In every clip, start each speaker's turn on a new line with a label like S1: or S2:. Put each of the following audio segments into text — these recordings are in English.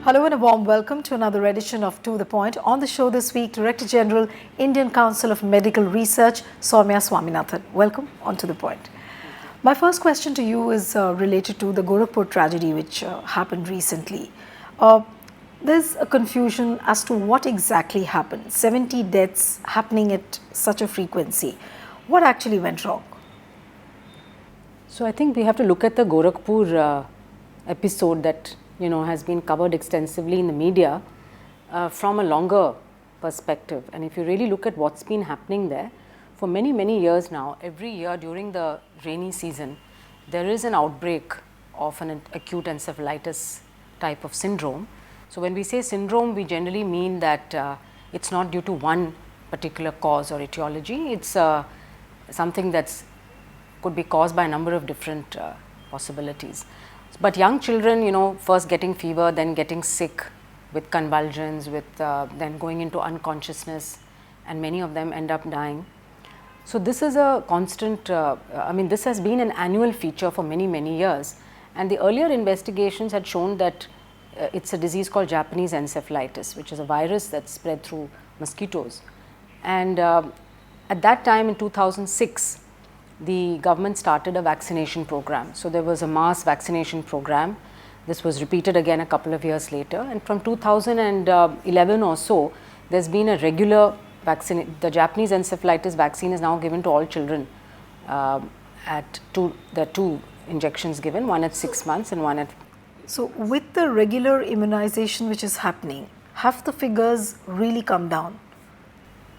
S1: Hello and a warm welcome to another edition of To The Point. On the show this week, Director General, Indian Council of Medical Research, Soumya Swaminathan. Welcome on To The Point. My first question to you is related to the Gorakhpur tragedy which happened recently. There's a confusion as to what exactly happened. 70 deaths happening at such a frequency. What actually went wrong?
S2: So I think we have to look at the Gorakhpur episode that has been covered extensively in the media from a longer perspective. And if you really look at what's been happening there, for many years now, every year during the rainy season, there is an outbreak of an acute encephalitis type of syndrome. So when we say syndrome, we generally mean that it's not due to one particular cause or etiology. It's something that's could be caused by a number of different possibilities. But young children, first getting fever, then getting sick with convulsions, with then going into unconsciousness, and many of them end up dying. So this is a constant, this has been an annual feature for many years. And the earlier investigations had shown that it's a disease called Japanese encephalitis, which is a virus that's spread through mosquitoes. And at that time in 2006, the government started a vaccination program. So there was a mass vaccination program. This was repeated again a couple of years later. And from 2011 or so, there's been a regular vaccine. The Japanese encephalitis vaccine is now given to all children there are two injections given, one at 6 months and one at.
S1: So with the regular immunization which is happening, have the figures really come down?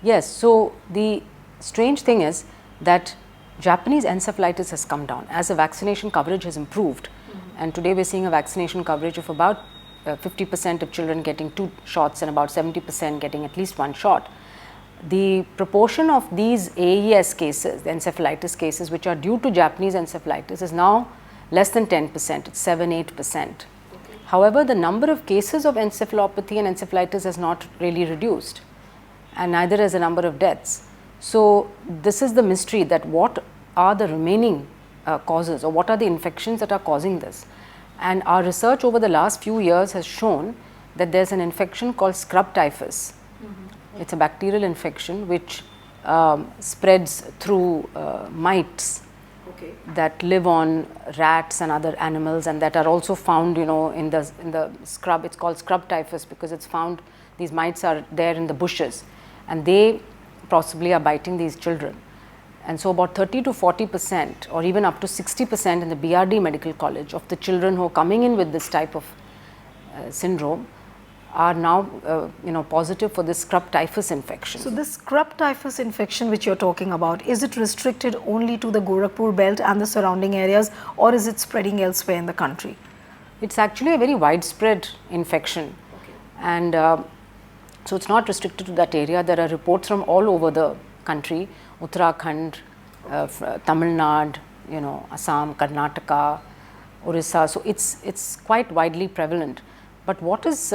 S2: Yes. So the strange thing is that Japanese encephalitis has come down as the vaccination coverage has improved. And today we're seeing a vaccination coverage of about 50% of children getting 2 shots and about 70% getting at least 1 shot. The proportion of these AES cases, the encephalitis cases which are due to Japanese encephalitis, is now less than 10%, it's 7-8%. Okay. However, the number of cases of encephalopathy and encephalitis has not really reduced, and neither has the number of deaths. So this is the mystery, that what are the remaining causes, or what are the infections that are causing this. And our research over the last few years has shown that there's an infection called scrub typhus. It's a bacterial infection which spreads through mites that live on rats and other animals, and that are also found in the scrub. It's called scrub typhus because it's found, these mites are there in the bushes, and they possibly are biting these children. And so about 30 to 40% or even up to 60% in the BRD Medical College of the children who are coming in with this type of syndrome are now positive for this scrub typhus infection.
S1: So this scrub typhus infection which you're talking about, is it restricted only to the Gorakhpur belt and the surrounding areas, or is it spreading elsewhere in the country?
S2: It's actually a very widespread infection. Okay. And so it's not restricted to that area. There are reports from all over the country, Uttarakhand, Tamil Nadu, Assam, Karnataka, Orissa. So it's quite widely prevalent. But what is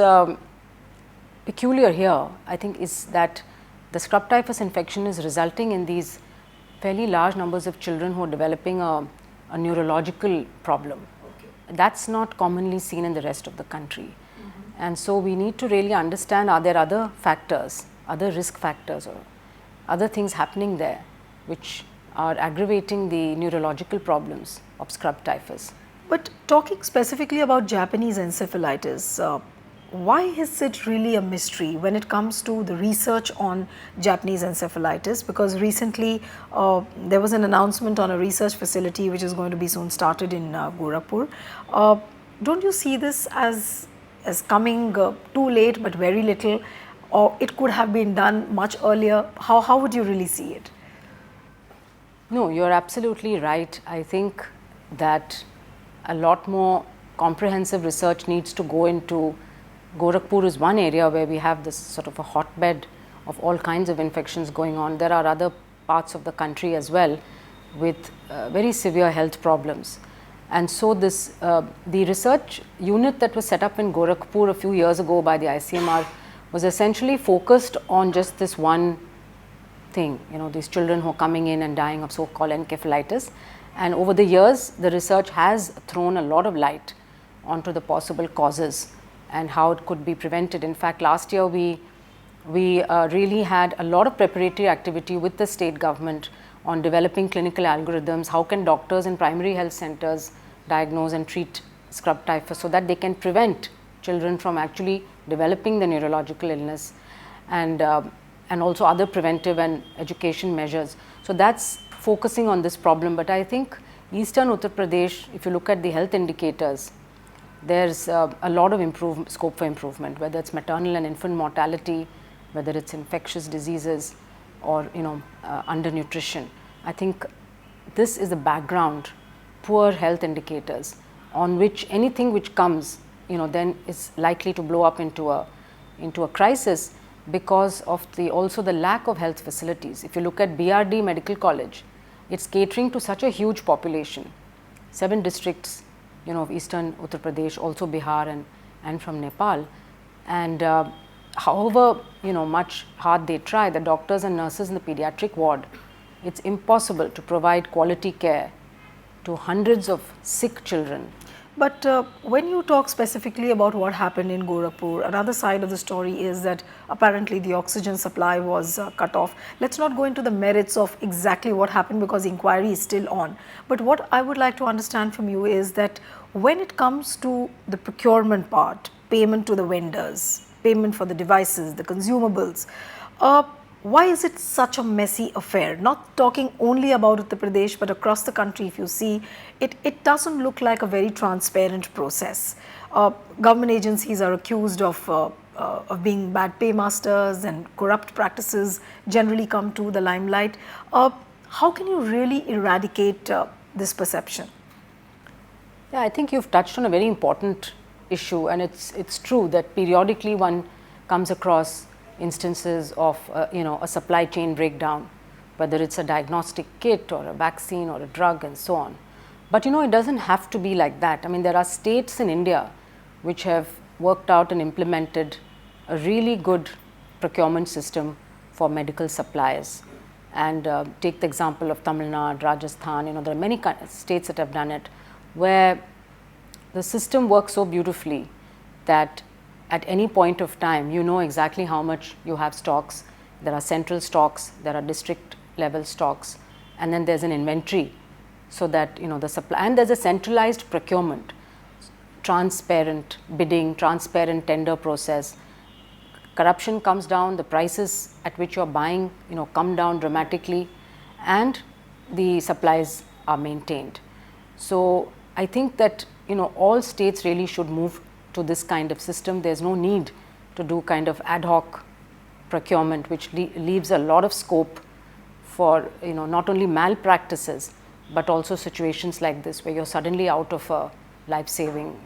S2: peculiar here, I think, is that the scrub typhus infection is resulting in these fairly large numbers of children who are developing a neurological problem. Okay. That's not commonly seen in the rest of the country. And so we need to really understand, are there other factors, other risk factors, or other things happening there which are aggravating the neurological problems of scrub typhus.
S1: But talking specifically about Japanese encephalitis, why is it really a mystery when it comes to the research on Japanese encephalitis? Because recently there was an announcement on a research facility which is going to be soon started in Gorakhpur. Don't you see this as coming too late but very little, or it could have been done much earlier? How would you really see it?
S2: No, you're absolutely right. I think that a lot more comprehensive research needs to go into. Gorakhpur is one area where we have this sort of a hotbed of all kinds of infections going on. There are other parts of the country as well with very severe health problems. And so this the research unit that was set up in Gorakhpur a few years ago by the ICMR was essentially focused on just this one thing, these children who are coming in and dying of so-called encephalitis. And over the years, the research has thrown a lot of light onto the possible causes and how it could be prevented. In fact, last year we really had a lot of preparatory activity with the state government on developing clinical algorithms. How can doctors in primary health centers diagnose and treat scrub typhus so that they can prevent children from actually developing the neurological illness, and also other preventive and education measures. So that's focusing on this problem. But I think eastern Uttar Pradesh, if you look at the health indicators, there's a lot of scope for improvement, whether it's maternal and infant mortality, whether it's infectious diseases, or undernutrition. I think this is the background, poor health indicators, on which anything which comes, then is likely to blow up into a crisis, because of also the lack of health facilities. If you look at BRD Medical College, it's catering to such a huge population, 7 districts, of eastern Uttar Pradesh, also Bihar and from Nepal. And however, much hard they try, the doctors and nurses in the pediatric ward, it's impossible to provide quality care to hundreds of sick children.
S1: But when you talk specifically about what happened in Gorakhpur, another side of the story is that apparently the oxygen supply was cut off. Let's not go into the merits of exactly what happened, because the inquiry is still on. But what I would like to understand from you is that when it comes to the procurement part, payment to the vendors, payment for the devices, the consumables, why is it such a messy affair? Not talking only about Uttar Pradesh, but across the country, if you see, it doesn't look like a very transparent process. Government agencies are accused of being bad paymasters, and corrupt practices generally come to the limelight. How can you really eradicate this perception?
S2: Yeah, I think you've touched on a very important issue, and it's true that periodically one comes across instances of a supply chain breakdown, whether it's a diagnostic kit or a vaccine or a drug and so on. But it doesn't have to be like that. I mean, there are states in India which have worked out and implemented a really good procurement system for medical supplies. And take the example of Tamil Nadu, Rajasthan, there are many states that have done it, where the system works so beautifully that at any point of time, exactly how much you have stocks. There are central stocks, there are district level stocks, and then there's an inventory, so that the supply, and there's a centralized procurement, transparent bidding, transparent tender process. Corruption comes down, the prices at which you're buying, come down dramatically, and the supplies are maintained. So I think that all states really should move to this kind of system. There's no need to do kind of ad hoc procurement, which leaves a lot of scope for not only malpractices, but also situations like this, where you're suddenly out of a life-saving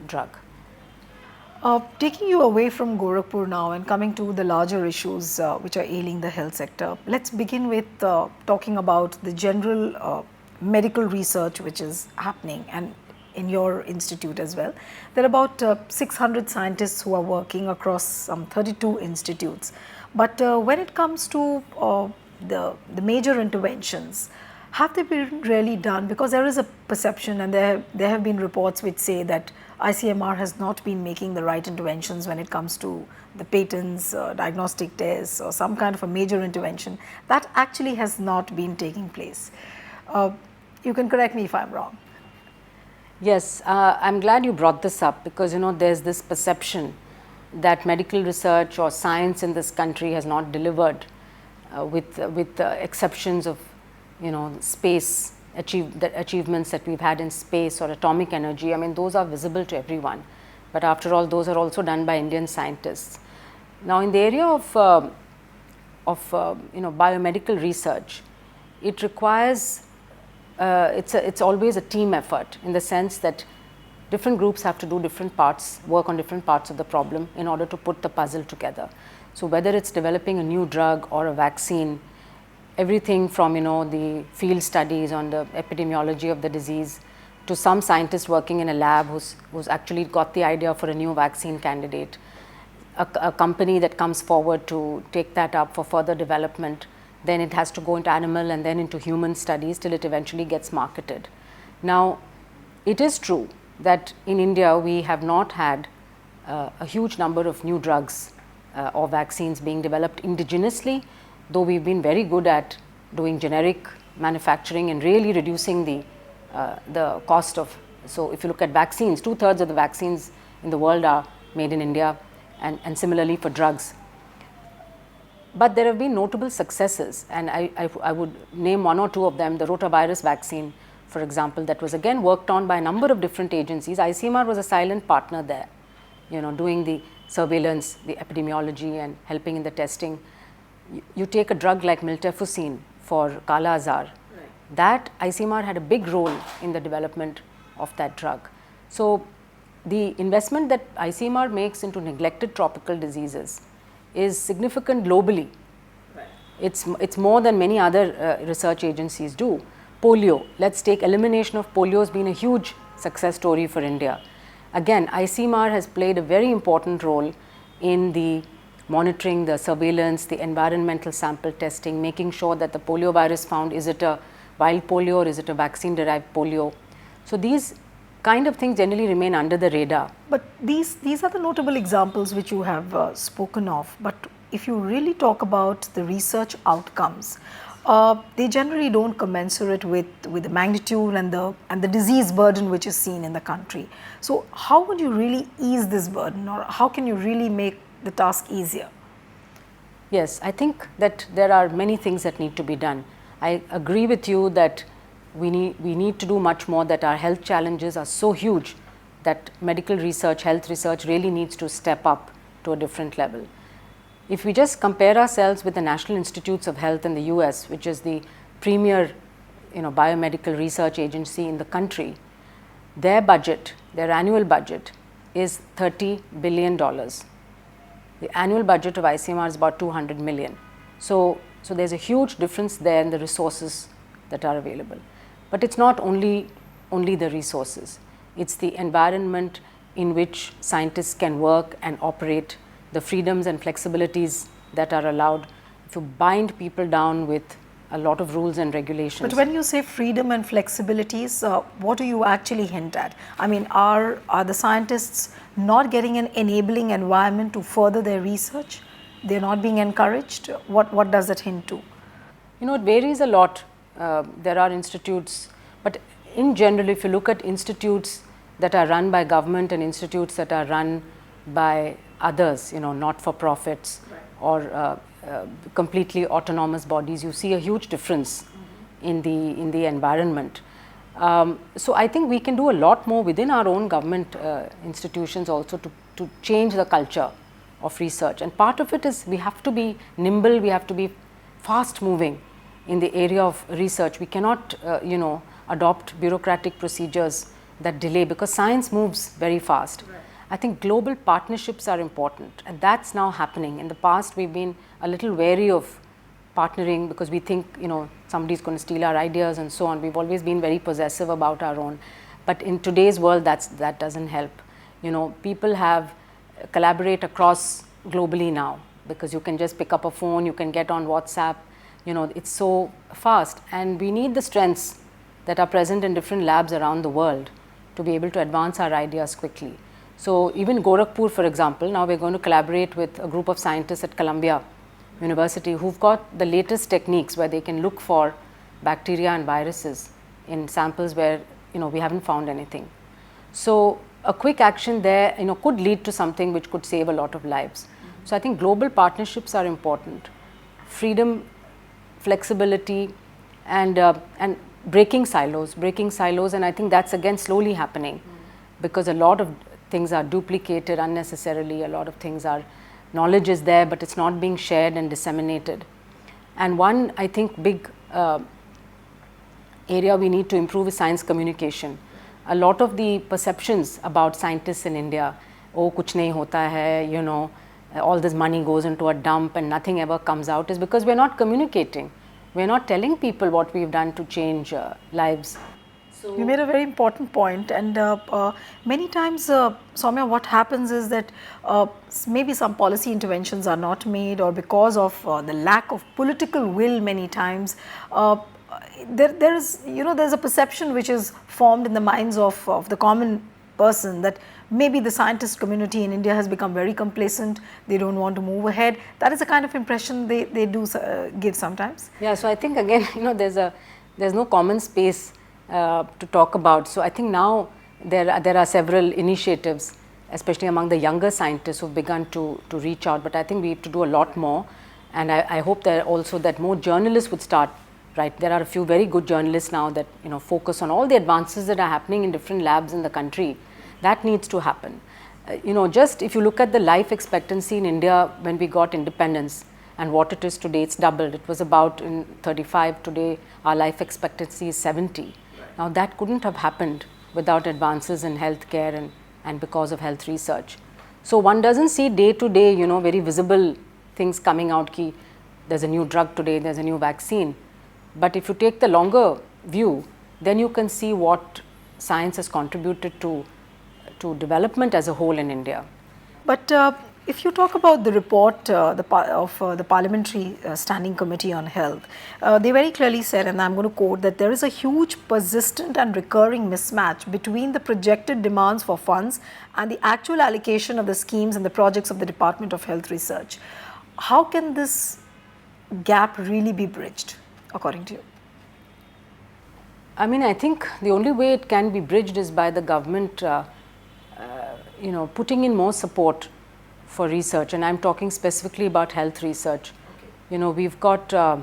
S2: drug.
S1: Taking you away from Gorakhpur now and coming to the larger issues which are ailing the health sector, let's begin with talking about the general medical research which is happening, and in your institute as well. There are about 600 scientists who are working across some 32 institutes. But when it comes to the major interventions, have they been really done? Because there is a perception, and there have been reports which say that ICMR has not been making the right interventions when it comes to the patents, diagnostic tests, or some kind of a major intervention. That actually has not been taking place. You can correct me if I'm wrong.
S2: Yes, I'm glad you brought this up, because there's this perception that medical research or science in this country has not delivered, with exceptions of space achievements that we've had in space or atomic energy. I mean, those are visible to everyone, but after all, those are also done by Indian scientists. Now, in the area of biomedical research, it requires it's always a team effort, in the sense that different groups have to do different parts, work on different parts of the problem in order to put the puzzle together. So whether it's developing a new drug or a vaccine, everything from the field studies on the epidemiology of the disease, to some scientist working in a lab who's actually got the idea for a new vaccine candidate, a company that comes forward to take that up for further development. Then it has to go into animal and then into human studies till it eventually gets marketed. Now, it is true that in India we have not had a huge number of new drugs or vaccines being developed indigenously, though we've been very good at doing generic manufacturing and really reducing the cost of. So if you look at vaccines, 2/3 of the vaccines in the world are made in India, and similarly for drugs. But there have been notable successes, and I would name one or two of them. The rotavirus vaccine, for example, that was again worked on by a number of different agencies. ICMR was a silent partner there, doing the surveillance, the epidemiology, and helping in the testing. You take a drug like miltefosine for Kala Azar, that ICMR had a big role in the development of that drug. So the investment that ICMR makes into neglected tropical diseases is significant globally. It's more than many other research agencies do. Polio, let's take elimination of polio has been a huge success story for India. Again, ICMR has played a very important role in the monitoring, the surveillance, the environmental sample testing, making sure that the polio virus found, is it a wild polio or is it a vaccine derived polio? So these kind of things generally remain under the radar.
S1: But these are the notable examples which you have spoken of. But if you really talk about the research outcomes, they generally don't commensurate with the magnitude and the disease burden which is seen in the country. So how would you really ease this burden, or how can you really make the task easier?
S2: Yes, I think that there are many things that need to be done. I agree with you that we need to do much more, that our health challenges are so huge that medical research, health research really needs to step up to a different level. If we just compare ourselves with the National Institutes of Health in the US, which is the premier biomedical research agency in the country, their budget, their annual budget is $30 billion. The annual budget of ICMR is about 200 million. So there's a huge difference there in the resources that are available. But it's not only the resources, it's the environment in which scientists can work and operate, the freedoms and flexibilities that are allowed. If you bind people down with a lot of rules and regulations.
S1: But when you say freedom and flexibilities, what do you actually hint at? I mean, are the scientists not getting an enabling environment to further their research? They're not being encouraged? What does that hint to?
S2: It varies a lot. There are institutes, but in general, if you look at institutes that are run by government and institutes that are run by others, not for profits, or completely autonomous bodies, you see a huge difference in the environment. So I think we can do a lot more within our own government institutions also to change the culture of research. And part of it is we have to be nimble, we have to be fast moving in the area of research. We cannot adopt bureaucratic procedures that delay, because science moves very fast. Right. I think global partnerships are important, and that's now happening. In the past, we've been a little wary of partnering because we think somebody's going to steal our ideas and so on. We've always been very possessive about our own, but in today's world, that doesn't help. People collaborate across globally now, because you can just pick up a phone, you can get on WhatsApp. It's so fast, and we need the strengths that are present in different labs around the world to be able to advance our ideas quickly. So even Gorakpur, for example, now we're going to collaborate with a group of scientists at Columbia University who've got the latest techniques where they can look for bacteria and viruses in samples where we haven't found anything. So a quick action there could lead to something which could save a lot of lives. So I think global partnerships are important. Freedom, flexibility, and breaking silos, and I think that's again slowly happening, because a lot of things are duplicated unnecessarily, a lot of things are, knowledge is there but it's not being shared and disseminated. And one, I think, big area we need to improve is science communication. A lot of the perceptions about scientists in India, kuch nahi hota hai, all this money goes into a dump and nothing ever comes out, is because we're not communicating. We're not telling people what we've done to change lives.
S1: So you made a very important point, and many times, Soumya, what happens is that maybe some policy interventions are not made, or because of the lack of political will, many times there is there's a perception which is formed in the minds of the common person that maybe the scientist community in India has become very complacent, they don't want to move ahead. That is the kind of impression they do give sometimes.
S2: Yeah, so I think again, there's no common space to talk about. So I think now there are several initiatives, especially among the younger scientists who've begun to reach out, but I think we have to do a lot more. And I hope that also that more journalists would start, right? There are a few very good journalists now that focus on all the advances that are happening in different labs in the country. That needs to happen. Just if you look at the life expectancy in India when we got independence and what it is today, it's doubled. It was about in 35, today our life expectancy is 70. Right. Now that couldn't have happened without advances in healthcare and because of health research. So one doesn't see day to day, very visible things coming out, ki there's a new drug today, there's a new vaccine. But if you take the longer view, then you can see what science has contributed to development as a whole in India.
S1: But if you talk about the report of the Parliamentary Standing Committee on Health, they very clearly said, and I'm going to quote, that there is a huge, persistent and recurring mismatch between the projected demands for funds and the actual allocation of the schemes and the projects of the Department of Health Research. How can this gap really be bridged, according to you?
S2: I think the only way it can be bridged is by the government putting in more support for research, and I'm talking specifically about health research. Okay. We've got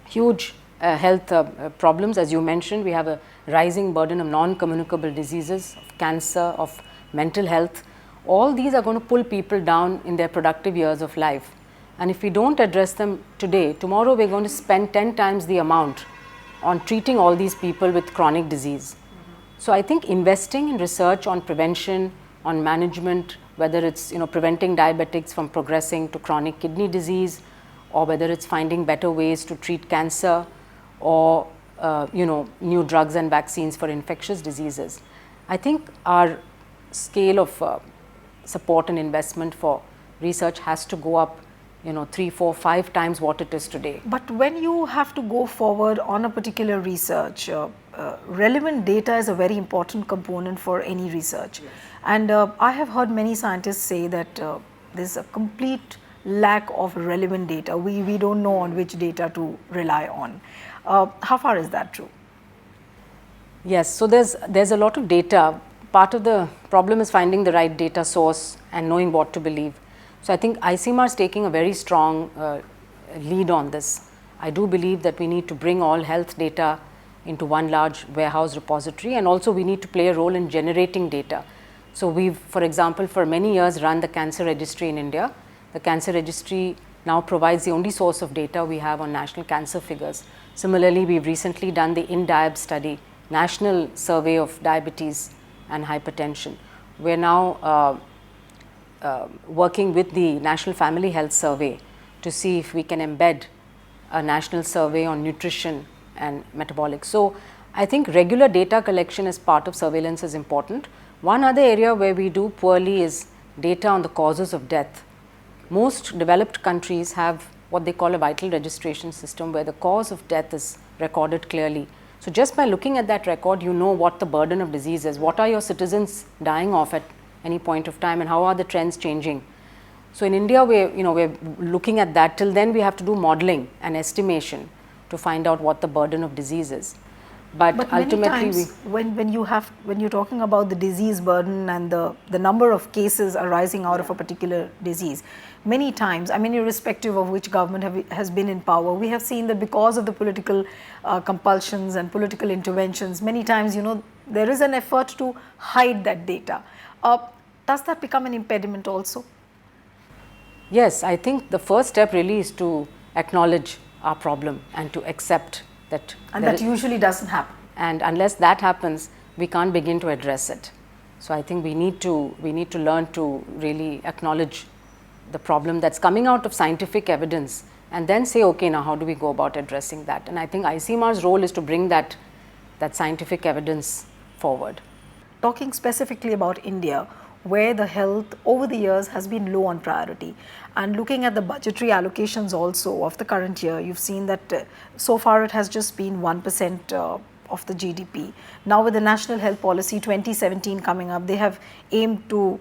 S2: huge health problems, as you mentioned. We have a rising burden of non-communicable diseases, of cancer, of mental health. All these are going to pull people down in their productive years of life, and if we don't address them today, tomorrow we're going to spend 10 times the amount on treating all these people with chronic disease. So I think investing in research on prevention, on management, whether it's preventing diabetics from progressing to chronic kidney disease, or whether it's finding better ways to treat cancer, or new drugs and vaccines for infectious diseases. I think our scale of support and investment for research has to go up 3, 4, 5 times what it is today.
S1: But when you have to go forward on a particular research, relevant data is a very important component for any research. Yes. And I have heard many scientists say that there's a complete lack of relevant data. We don't know on which data to rely on. How far is that true?
S2: Yes, so there's a lot of data. Part of the problem is finding the right data source and knowing what to believe. So I think ICMR is taking a very strong lead on this. I do believe that we need to bring all health data into one large warehouse repository, and also we need to play a role in generating data. So we've, for example, for many years run the cancer registry in India. The cancer registry now provides the only source of data we have on national cancer figures. Similarly, we've recently done the INDIAB study, National Survey of Diabetes and Hypertension. We're now working with the National Family Health Survey to see if we can embed a national survey on nutrition and metabolic. So I think regular data collection as part of surveillance is important. One other area where we do poorly is data on the causes of death. Most developed countries have what they call a vital registration system, where the cause of death is recorded clearly. So just by looking at that record, you know what the burden of disease is, what are your citizens dying of at any point of time, and how are the trends changing. So in India, we're looking at that. Till then we have to do modeling and estimation to find out what the burden of disease is. But ultimately,
S1: many times when you're talking about the disease burden and the number of cases arising out of a particular disease, many times, irrespective of which government has been in power, we have seen that because of the political compulsions and political interventions, many times there is an effort to hide that data. Does that become an impediment also?
S2: Yes, I think the first step really is to acknowledge our problem and to accept that.
S1: And that usually doesn't happen.
S2: And unless that happens, we can't begin to address it. So I think we need to learn to really acknowledge the problem that's coming out of scientific evidence, and then say, okay, now how do we go about addressing that? And I think ICMR's role is to bring that scientific evidence forward.
S1: Talking specifically about India, where the health over the years has been low on priority, and looking at the budgetary allocations also of the current year, you've seen that so far it has just been 1% of the GDP. Now with the National Health Policy 2017 coming up, they have aimed to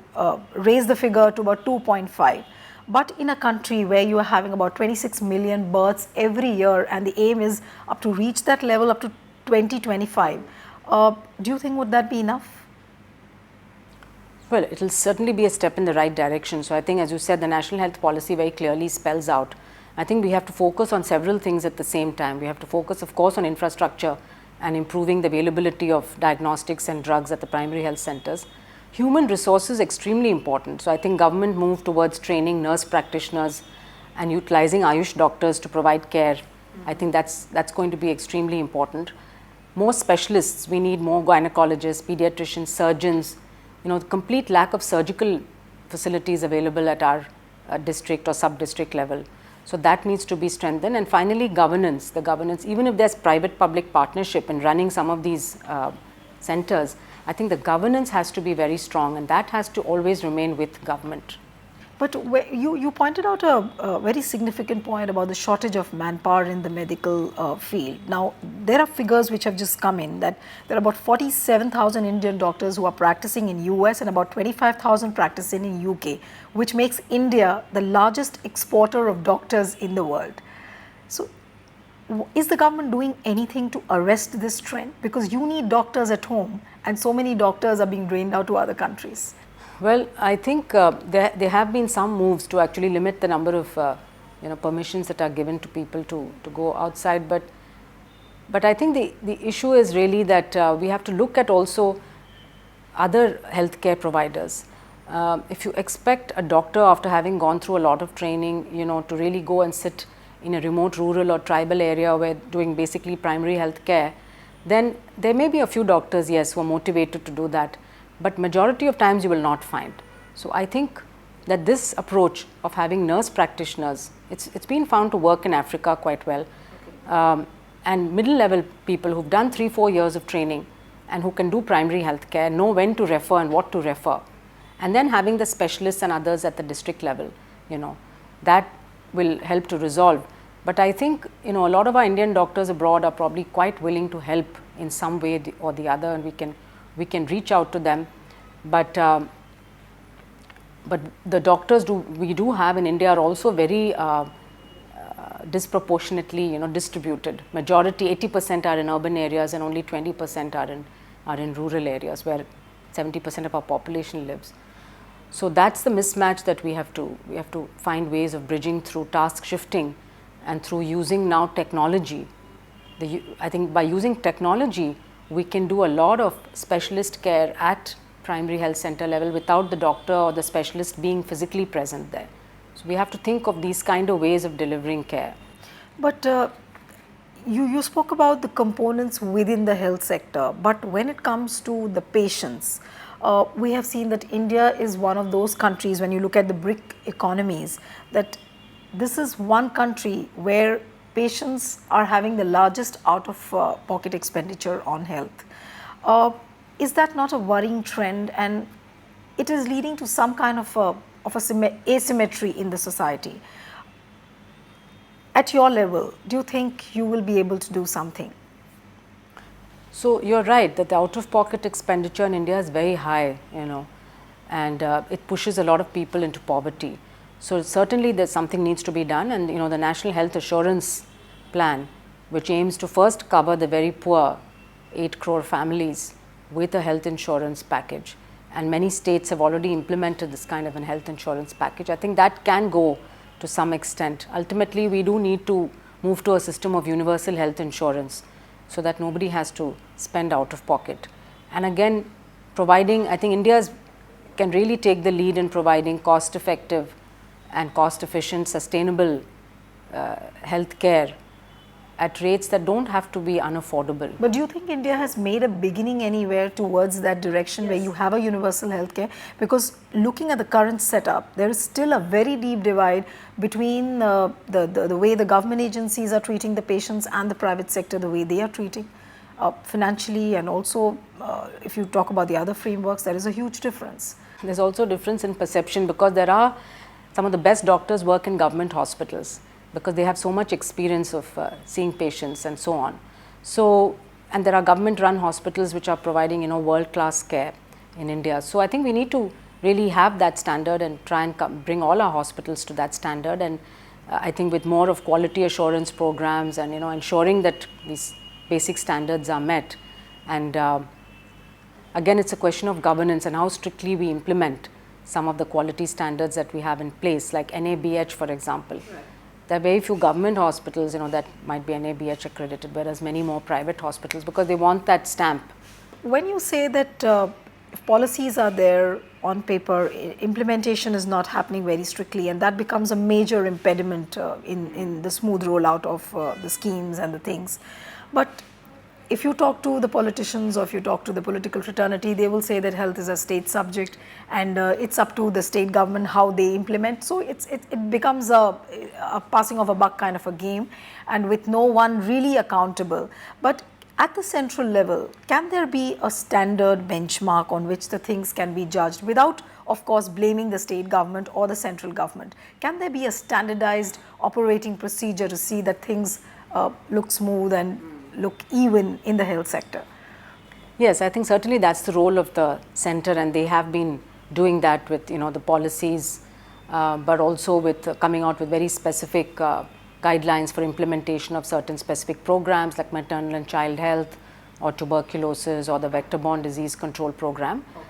S1: raise the figure to about 2.5. But in a country where you are having about 26 million births every year and the aim is up to reach that level up to 2025, do you think would that be enough?
S2: Well, it will certainly be a step in the right direction. So I think, as you said, the National Health Policy very clearly spells out. I think we have to focus on several things at the same time. We have to focus, of course, on infrastructure and improving the availability of diagnostics and drugs at the primary health centers. Human resources extremely important. So I think government move towards training nurse practitioners and utilizing Ayush doctors to provide care. I think that's going to be extremely important. More specialists, we need more gynecologists, pediatricians, surgeons. The complete lack of surgical facilities available at our district or sub-district level. So that needs to be strengthened. And finally, governance. The governance, even if there's private-public partnership in running some of these centers, I think the governance has to be very strong, and that has to always remain with government.
S1: But you pointed out a very significant point about the shortage of manpower in the medical field. Now, there are figures which have just come in that there are about 47,000 Indian doctors who are practicing in US and about 25,000 practicing in UK, which makes India the largest exporter of doctors in the world. So, is the government doing anything to arrest this trend? Because you need doctors at home and so many doctors are being drained out to other countries.
S2: Well, I think there have been some moves to actually limit the number of permissions that are given to people to go outside, but I think the issue is really that we have to look at also other healthcare providers. If you expect a doctor, after having gone through a lot of training, to really go and sit in a remote rural or tribal area where doing basically primary health care, then there may be a few doctors, yes, who are motivated to do that, but majority of times you will not find. So I think that this approach of having nurse practitioners, it's been found to work in Africa quite well. Okay. And middle level people who've done 3-4 years of training and who can do primary health care, know when to refer and what to refer. And then having the specialists and others at the district level, that will help to resolve. But I think, a lot of our Indian doctors abroad are probably quite willing to help in some way or the other, and we can reach out to them, but the doctors we do have in India are also very disproportionately distributed. Majority 80% are in urban areas and only 20% are in rural areas where 70% of our population lives. So that's the mismatch that we have to find ways of bridging through task shifting and through using now technology. I think by using technology we can do a lot of specialist care at primary health center level without the doctor or the specialist being physically present there. So we have to think of these kind of ways of delivering care.
S1: But you spoke about the components within the health sector, but when it comes to the patients, we have seen that India is one of those countries, when you look at the BRIC economies, that this is one country where patients are having the largest out-of-pocket expenditure on health. Is that not a worrying trend, and it is leading to some kind of asymmetry in the society? At your level, do you think you will be able to do something?
S2: So you're right that the out-of-pocket expenditure in India is very high, and it pushes a lot of people into poverty. So certainly there's something needs to be done, and the National Health Assurance Plan, which aims to first cover the very poor 8 crore families with a health insurance package, and many states have already implemented this kind of an health insurance package. I think that can go to some extent. Ultimately, we do need to move to a system of universal health insurance so that nobody has to spend out of pocket. And again, providing, I think India can really take the lead in providing cost effective and cost efficient sustainable health care at rates that don't have to be unaffordable.
S1: But do you think India has made a beginning anywhere towards that direction, where you have a universal health care? Because looking at the current setup, there is still a very deep divide between the way the government agencies are treating the patients and the private sector, the way they are treating financially, and also if you talk about the other frameworks, there is a huge difference.
S2: There's also a difference in perception, because there are some of the best doctors work in government hospitals, because they have so much experience of seeing patients and so on. So and there are government run hospitals which are providing, world class care in India. So I think we need to really have that standard and try and bring all our hospitals to that standard. And I think with more of quality assurance programs and ensuring that these basic standards are met. And again, it's a question of governance and how strictly we implement some of the quality standards that we have in place, like NABH, for example. Right. There are very few government hospitals, that might be NABH accredited, whereas many more private hospitals, because they want that stamp.
S1: When you say that if policies are there on paper, implementation is not happening very strictly, and that becomes a major impediment in the smooth rollout of the schemes and the things. But if you talk to the politicians or if you talk to the political fraternity, they will say that health is a state subject and it's up to the state government how they implement. So it becomes a passing of a buck kind of a game, and with no one really accountable. But at the central level, can there be a standard benchmark on which the things can be judged without, of course, blaming the state government or the central government? Can there be a standardized operating procedure to see that things look smooth and look even in the health sector?
S2: Yes, I think certainly that's the role of the center, and they have been doing that with the policies, but also with coming out with very specific guidelines for implementation of certain specific programs like maternal and child health or tuberculosis or the vector-borne disease control program. Okay.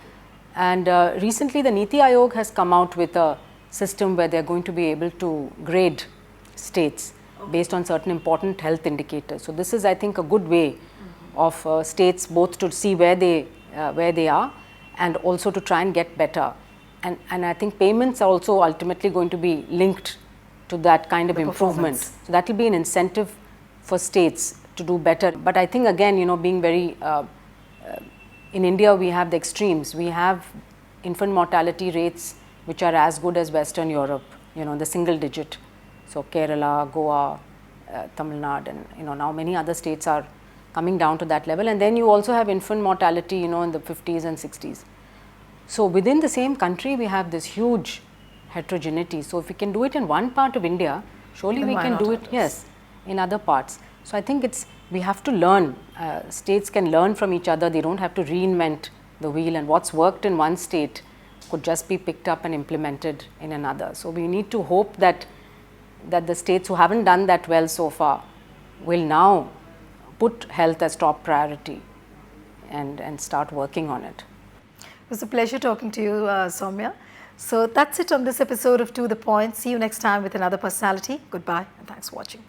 S2: And recently the Niti Aayog has come out with a system where they are going to be able to grade states based on certain important health indicators. So this is, I think, a good way of states both to see where they are and also to try and get better. And I think payments are also ultimately going to be linked to that kind of improvement. So that will be an incentive for states to do better. But I think again, being very, in India we have the extremes. We have infant mortality rates which are as good as Western Europe, the single digit. So Kerala, Goa, Tamil Nadu, and now many other states are coming down to that level. And then you also have infant mortality, in the 50s and 60s. So within the same country, we have this huge heterogeneity. So if we can do it in one part of India, surely we can do it, yes, in other parts. So I think we have to learn. States can learn from each other. They don't have to reinvent the wheel, and what's worked in one state could just be picked up and implemented in another. So we need to hope that the states who haven't done that well so far will now put health as top priority and start working on it.
S1: It was a pleasure talking to you, Soumya. So that's it on this episode of To The Point. See you next time with another personality. Goodbye and thanks for watching.